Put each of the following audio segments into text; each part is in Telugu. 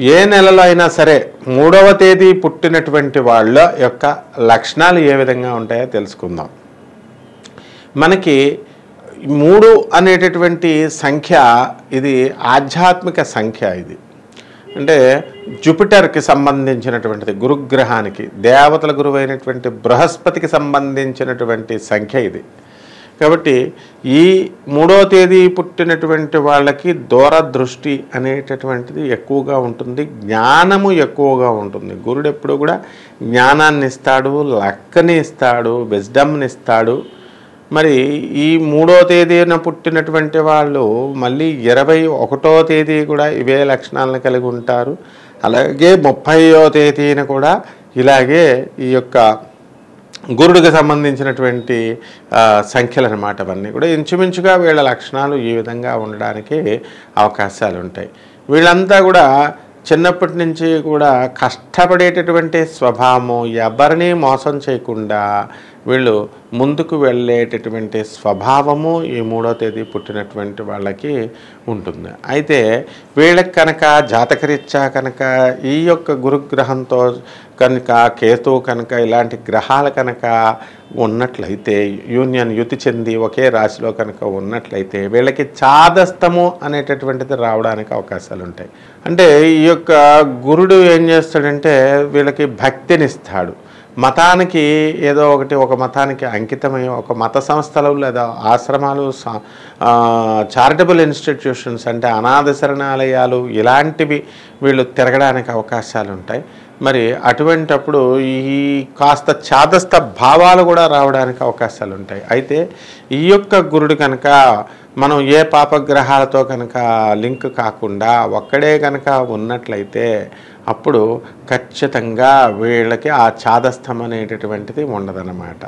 ఏ నెలలో అయినా సరే 3వ తేదీ పుట్టినటువంటి వాళ్ళ యొక్క లక్షణాలు ఏ విధంగా ఉంటాయో తెలుసుకుందాం. మనకి 3 అనేటటువంటి సంఖ్య ఇది ఆధ్యాత్మిక సంఖ్య. ఇది అంటే జూపిటర్కి సంబంధించినటువంటిది, గురుగ్రహానికి, దేవతల గురువు అయినటువంటి బృహస్పతికి సంబంధించినటువంటి సంఖ్య ఇది. కాబట్టి ఈ 3వ తేదీ పుట్టినటువంటి వాళ్ళకి దూరదృష్టి అనేటటువంటిది ఎక్కువగా ఉంటుంది, జ్ఞానము ఎక్కువగా ఉంటుంది. గురుడు ఎప్పుడు కూడా జ్ఞానాన్ని ఇస్తాడు, లక్కని ఇస్తాడు, విజ్డమ్ని ఇస్తాడు. మరి ఈ 3వ తేదీన పుట్టినటువంటి వాళ్ళు మళ్ళీ 21వ తేదీ కూడా ఇవే లక్షణాలను కలిగి ఉంటారు. అలాగే 30వ తేదీన కూడా ఇలాగే ఈ యొక్క గురుడికి సంబంధించినటువంటి సంఖ్యలు అన్నమాట. అవన్నీ కూడా ఇంచుమించుగా వీళ్ళ లక్షణాలు ఈ విధంగా ఉండడానికి అవకాశాలు ఉంటాయి. వీళ్ళంతా కూడా చిన్నప్పటి నుంచి కూడా కష్టపడేటటువంటి స్వభావము, ఎవరిని మోసం చేయకుండా వీళ్ళు ముందుకు వెళ్ళేటటువంటి స్వభావము ఈ 3వ తేదీ పుట్టినటువంటి వాళ్ళకి ఉంటుంది. అయితే వీళ్ళకి కనుక జాతకరీత్యా కనుక ఈ యొక్క గురుగ్రహంతో కనుక, కేతువు కనుక, ఇలాంటి గ్రహాలు కనుక ఉన్నట్లయితే, యుతి చెంది ఒకే రాశిలో కనుక ఉన్నట్లయితే వీళ్ళకి చాదస్తము అనేటటువంటిది రావడానికి అవకాశాలు ఉంటాయి. అంటే ఈ యొక్క గురుడు ఏం చేస్తాడంటే వీళ్ళకి భక్తినిస్తాడు. మతానికి ఏదో ఒకటి, ఒక మతానికి అంకితమై ఒక మత సంస్థలు లేదా ఆశ్రమాలు, చారిటబుల్ ఇన్స్టిట్యూషన్స్ అంటే అనాథ శరణాలయాలు ఇలాంటివి వీళ్ళు తిరగడానికి అవకాశాలు ఉంటాయి. మరి అటువంటప్పుడు ఈ కాస్త చాదస్త భావాలు కూడా రావడానికి అవకాశాలు ఉంటాయి. అయితే ఈ యొక్క గురుడు కనుక మనం ఏ పాపగ్రహాలతో కనుక లింక్ కాకుండా ఒక్కడే కనుక ఉన్నట్లయితే అప్పుడు ఖచ్చితంగా వీళ్ళకి ఆ చాదస్థం అనేటటువంటిది ఉండదన్నమాట.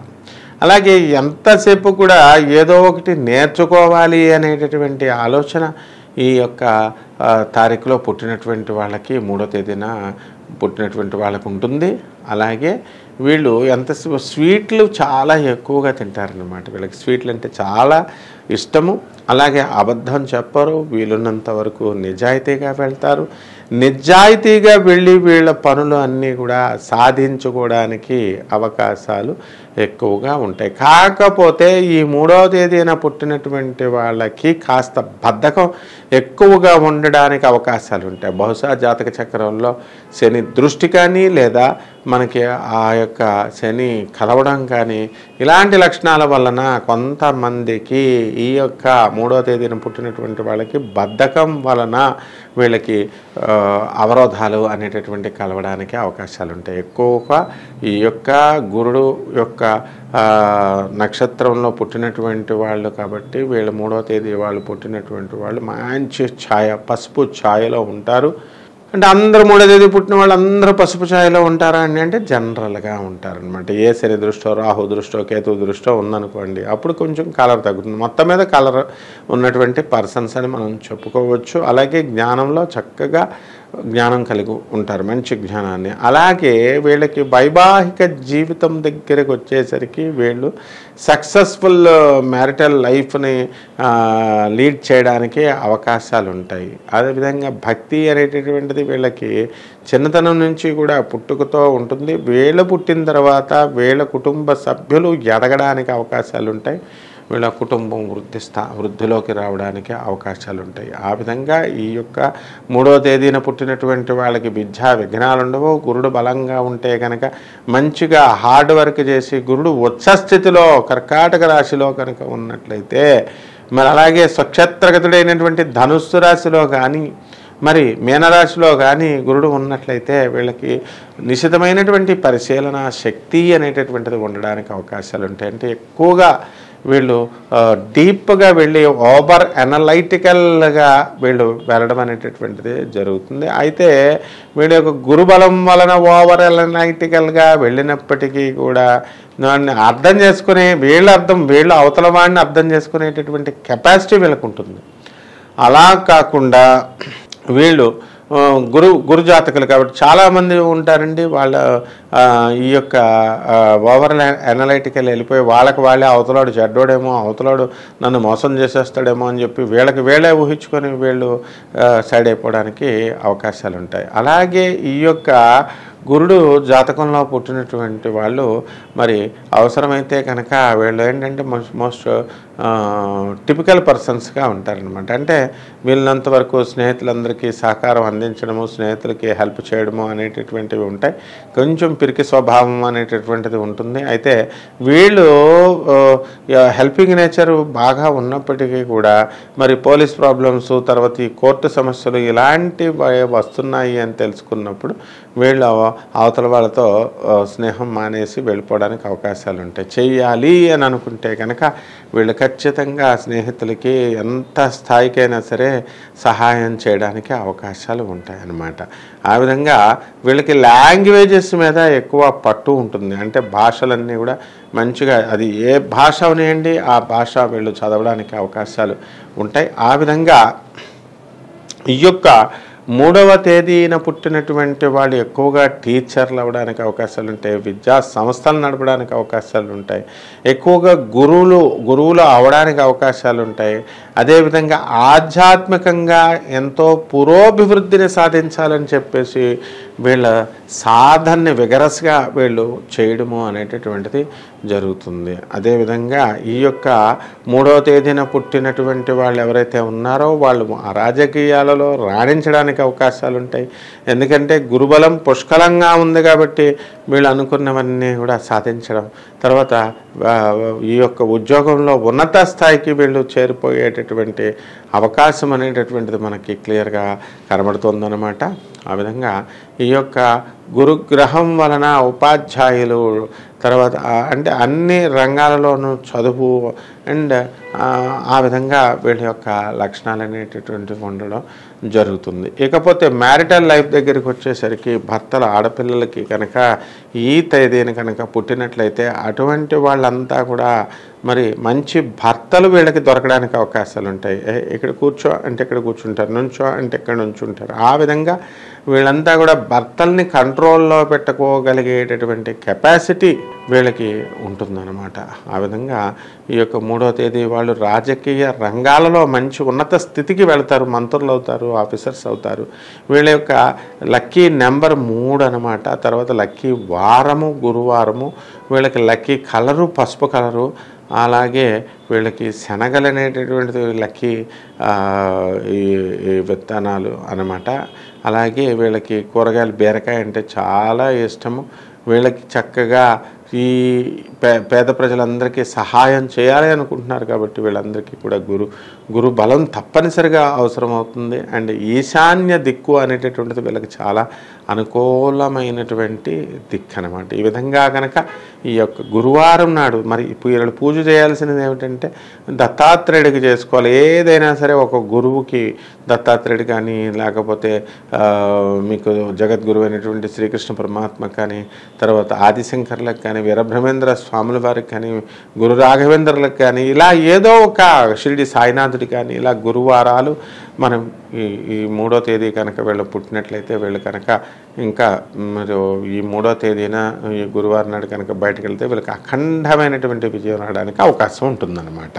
అలాగే ఎంతసేపు కూడా ఏదో ఒకటి నేర్చుకోవాలి అనేటటువంటి ఆలోచన ఈ యొక్క తారీఖులో పుట్టినటువంటి వాళ్ళకి, 3వ తేదీన పుట్టినటువంటి వాళ్ళకు ఉంటుంది. అలాగే వీళ్ళు ఎంత స్వీట్లు చాలా ఎక్కువగా తింటారన్నమాట. వీళ్ళకి స్వీట్లు అంటే చాలా ఇష్టము. అలాగే అబద్ధం చెప్పరు, వీలున్నంత వరకు నిజాయితీగా వెళ్తారు. నిజాయితీగా వెళ్ళి వీళ్ళ పనులు అన్నీ కూడా సాధించుకోవడానికి అవకాశాలు ఎక్కువగా ఉంటాయి. కాకపోతే ఈ 3వ తేదీన పుట్టినటువంటి వాళ్ళకి కాస్త బద్ధకం ఎక్కువగా ఉండడానికి అవకాశాలు ఉంటాయి. బహుశా జాతక చక్రంలో శని దృష్టి కానీ లేదా మనకి ఆ యొక్క శని కలవడం కానీ ఇలాంటి లక్షణాల వలన కొంతమందికి ఈ యొక్క 3వ తేదీన పుట్టినటువంటి వాళ్ళకి బద్ధకం వలన వీళ్ళకి అవరోధాలు అనేటటువంటి కలవడానికి అవకాశాలు ఉంటాయి. ఎక్కువగా ఈ యొక్క గురుడు యొక్క నక్షత్రంలో పుట్టినటువంటి వాళ్ళు కాబట్టి వీళ్ళు 3వ తేదీ వాళ్ళు పుట్టినటువంటి వాళ్ళు మంచి ఛాయ, పసుపు ఛాయలో ఉంటారు. అంటే అందరూ 3వ తేదీ పుట్టిన వాళ్ళు అందరూ పసుపు ఛాయలో ఉంటారా అని అంటే జనరల్గా ఉంటారనమాట. ఏ శని దృష్టో, రాహు దృష్టో, కేతు దృష్టో ఉందనుకోండి, అప్పుడు కొంచెం కలర్ తగ్గుతుంది. మొత్తం మీద కలర్ ఉన్నటువంటి పర్సన్స్ అని మనం చెప్పుకోవచ్చు. అలాగే జ్ఞానంలో చక్కగా జ్ఞానం కలిగి ఉంటారు, మంచి జ్ఞానాన్ని. అలాగే వీళ్ళకి వైవాహిక జీవితం దగ్గరకు వచ్చేసరికి వీళ్ళు సక్సెస్ఫుల్ మ్యారిటల్ లైఫ్ని లీడ్ చేయడానికి అవకాశాలు ఉంటాయి. అదేవిధంగా భక్తి అనేటటువంటిది వీళ్ళకి చిన్నతనం నుంచి కూడా పుట్టుకతో ఉంటుంది. వీళ్ళు పుట్టిన తర్వాత వీళ్ళ కుటుంబ సభ్యులు ఎదగడానికి అవకాశాలు ఉంటాయి. వీళ్ళ కుటుంబం వృద్ధిలోకి రావడానికి అవకాశాలు ఉంటాయి. ఆ విధంగా ఈ యొక్క 3వ తేదీన పుట్టినటువంటి వాళ్ళకి విద్యా విఘ్నాలు ఉండవు. గురుడు బలంగా ఉంటే కనుక మంచిగా హార్డ్ వర్క్ చేసి గురుడు ఉచ్చస్థితిలో కర్కాటక రాశిలో కనుక ఉన్నట్లయితే, మరి అలాగే స్వక్షేత్రగతుడైనటువంటి ధనుస్సు రాశిలో కానీ మరి మీనరాశిలో కానీ గురుడు ఉన్నట్లయితే వీళ్ళకి నిశితమైనటువంటి పరిశీలన శక్తి అనేటటువంటిది ఉండడానికి అవకాశాలు ఉంటాయి. అంటే ఎక్కువగా వీళ్ళు డీప్గా వెళ్ళి ఓవర్ అనలైటికల్గా వీళ్ళు వెళ్ళడం అనేటటువంటిది జరుగుతుంది. అయితే వీళ్ళ యొక్క గురుబలం వలన ఓవర్ అనలైటికల్గా వెళ్ళినప్పటికీ కూడా దాన్ని అర్థం చేసుకునే వీళ్ళ అవతల వాడిని అర్థం చేసుకునేటటువంటి కెపాసిటీ వీళ్ళకు ఉంటుంది. అలా కాకుండా వీళ్ళు గురు జాతకులు కాబట్టి చాలామంది ఉంటారండి. వాళ్ళ ఈ యొక్క ఓవర్ అనలైటికల్ వెళ్ళిపోయి వాళ్ళకి వాళ్ళే అవతలాడు చెడ్డోడేమో, అవతలాడు నన్ను మోసం చేసేస్తాడేమో అని చెప్పి వీళ్ళకి వీళ్ళే ఊహించుకొని వీళ్ళు సైడ్ అయిపోవడానికి అవకాశాలు ఉంటాయి. అలాగే ఈ యొక్క గురుడు జాతకంలో పుట్టినటువంటి వాళ్ళు మరి అవసరమైతే కనుక వీళ్ళు ఏంటంటే మోస్ట్ టిపికల్ పర్సన్స్గా ఉంటారనమాట. అంటే వీళ్ళంత వరకు స్నేహితులందరికీ సహకారం అందించడము, స్నేహితులకి హెల్ప్ చేయడము అనేటటువంటివి ఉంటాయి. కొంచెం పిరికి స్వభావం అనేటటువంటిది ఉంటుంది. అయితే వీళ్ళు హెల్పింగ్ నేచర్ బాగా ఉన్నప్పటికీ కూడా మరి పోలీస్ ప్రాబ్లమ్స్, తర్వాత ఈ కోర్టు సమస్యలు ఇలాంటివి వస్తున్నాయి అని తెలుసుకున్నప్పుడు వీళ్ళు అవతల వాళ్ళతో స్నేహం మానేసి వెళ్ళిపోవడానికి అవకాశాలు ఉంటాయి. చెయ్యాలి అని అనుకుంటే కనుక వీళ్ళు ఖచ్చితంగా స్నేహితులకి ఎంత స్థాయికైనా సరే సహాయం చేయడానికి అవకాశాలు ఉంటాయి అన్నమాట. ఆ విధంగా వీళ్ళకి లాంగ్వేజెస్ మీద ఎక్కువ పట్టు ఉంటుంది. అంటే భాషలన్నీ కూడా మంచిగా అది ఏ భాష అవనియండి ఆ భాష వీళ్ళు చదవడానికి అవకాశాలు ఉంటాయి. ఆ విధంగా ఈ యొక్క 3వ తేదీన పుట్టినటువంటి వాళ్ళు ఎక్కువగా టీచర్లు అవ్వడానికి అవకాశాలు ఉంటాయి. విద్యా సంస్థలు నడపడానికి అవకాశాలు ఉంటాయి. ఎక్కువగా గురువులు అవడానికి అవకాశాలు ఉంటాయి. అదేవిధంగా ఆధ్యాత్మికంగా ఎంతో పురోభివృద్ధిని సాధించాలని చెప్పేసి వీళ్ళ సాధనని విగరస్గా వీళ్ళు చేయడము అనేటటువంటిది జరుగుతుంది. అదేవిధంగా ఈ యొక్క 3వ తేదీన పుట్టినటువంటి వాళ్ళు ఎవరైతే ఉన్నారో వాళ్ళు ఆ రాజకీయాలలో రాణించడానికి అవకాశాలు ఉంటాయి. ఎందుకంటే గురుబలం పుష్కలంగా ఉంది కాబట్టి వీళ్ళు అనుకున్నవన్నీ కూడా సాధించడం, తర్వాత ఈ యొక్క ఉద్యోగంలో ఉన్నత స్థాయికి వీళ్ళు చేరిపోయేటటువంటి అవకాశం అనేటటువంటిది మనకి క్లియర్గా కనబడుతుందన్నమాట. ఆ విధంగా ఈ యొక్క గురుగ్రహం వలన ఉపాధ్యాయులు, తర్వాత అంటే అన్ని రంగాలలోనూ చదువు అండ్ ఆ విధంగా వీళ్ళ యొక్క లక్షణాలు అనేటటువంటివి ఉండడం జరుగుతుంది. ఇకపోతే మ్యారిటల్ లైఫ్ దగ్గరికి వచ్చేసరికి భర్తల ఆడపిల్లలకి కనుక ఈ తేదీని కనుక పుట్టినట్లయితే అటువంటి వాళ్ళంతా కూడా మరి మంచి భర్తలు వీళ్ళకి దొరకడానికి అవకాశాలు ఉంటాయి. ఇక్కడ కూర్చో అంటే ఇక్కడ కూర్చుంటారు, నుంచో అంటే ఇక్కడ నుంచుంటారు. ఆ విధంగా వీళ్ళంతా కూడా భర్తల్ని కంట్రోల్లో పెట్టుకోగలిగేటటువంటి కెపాసిటీ వీళ్ళకి ఉంటుందన్నమాట. ఆ విధంగా ఈ యొక్క 3వ తేదీ వాళ్ళు రాజకీయ రంగాలలో మంచి ఉన్నత స్థితికి వెళ్తారు, మంత్రులు అవుతారు, ఆఫీసర్స్ అవుతారు. వీళ్ళ యొక్క లక్కీ నెంబర్ 3 అనమాట. తర్వాత లక్కీ వారము గురువారము. వీళ్ళకి లక్కీ కలరు పసుపు కలరు. అలాగే వీళ్ళకి శనగలు అనేటటువంటిది లక్కీ ఈ విత్తనాలు అన్నమాట. అలాగే వీళ్ళకి కూరగాయలు బీరకాయ అంటే చాలా ఇష్టము. వీళ్ళకి చక్కగా ఈ పేద ప్రజలందరికీ సహాయం చేయాలి అనుకుంటున్నారు కాబట్టి వీళ్ళందరికీ కూడా గురు బలం తప్పనిసరిగా అవసరం అవుతుంది. అండ్ ఈశాన్య దిక్కు అనేటటువంటిది వీళ్ళకి చాలా అనుకూలమైనటువంటి దిక్కు అనమాట. ఈ విధంగా కనుక ఈ యొక్క గురువారం నాడు మరి వీళ్ళు పూజ చేయాల్సినది ఏమిటంటే దత్తాత్రేయుడికి చేసుకోవాలి. ఏదైనా సరే ఒక గురువుకి దత్తాత్రేయుడు కానీ, లేకపోతే మీకు జగద్గురువు అయినటువంటి శ్రీకృష్ణ పరమాత్మ కానీ, తర్వాత ఆదిశంకర్లకు కానీ, వీరబ్రహ్మేంద్ర స్వాముల వారికి కానీ, గురు రాఘవేంద్రులకు కానీ, ఇలా ఏదో ఒక షిరిడి సాయినాథుడి కానీ ఇలా గురువారాలు మనం ఈ 3వ తేదీ కనుక వీళ్ళు పుట్టినట్లయితే వీళ్ళు కనుక ఇంకా మరి ఈ 3వ తేదీన ఈ గురువారం నాడు కనుక బయటకు వెళ్తే వీళ్ళకి అఖండమైనటువంటి విజయం రావడానికి అవకాశం ఉంటుందన్నమాట.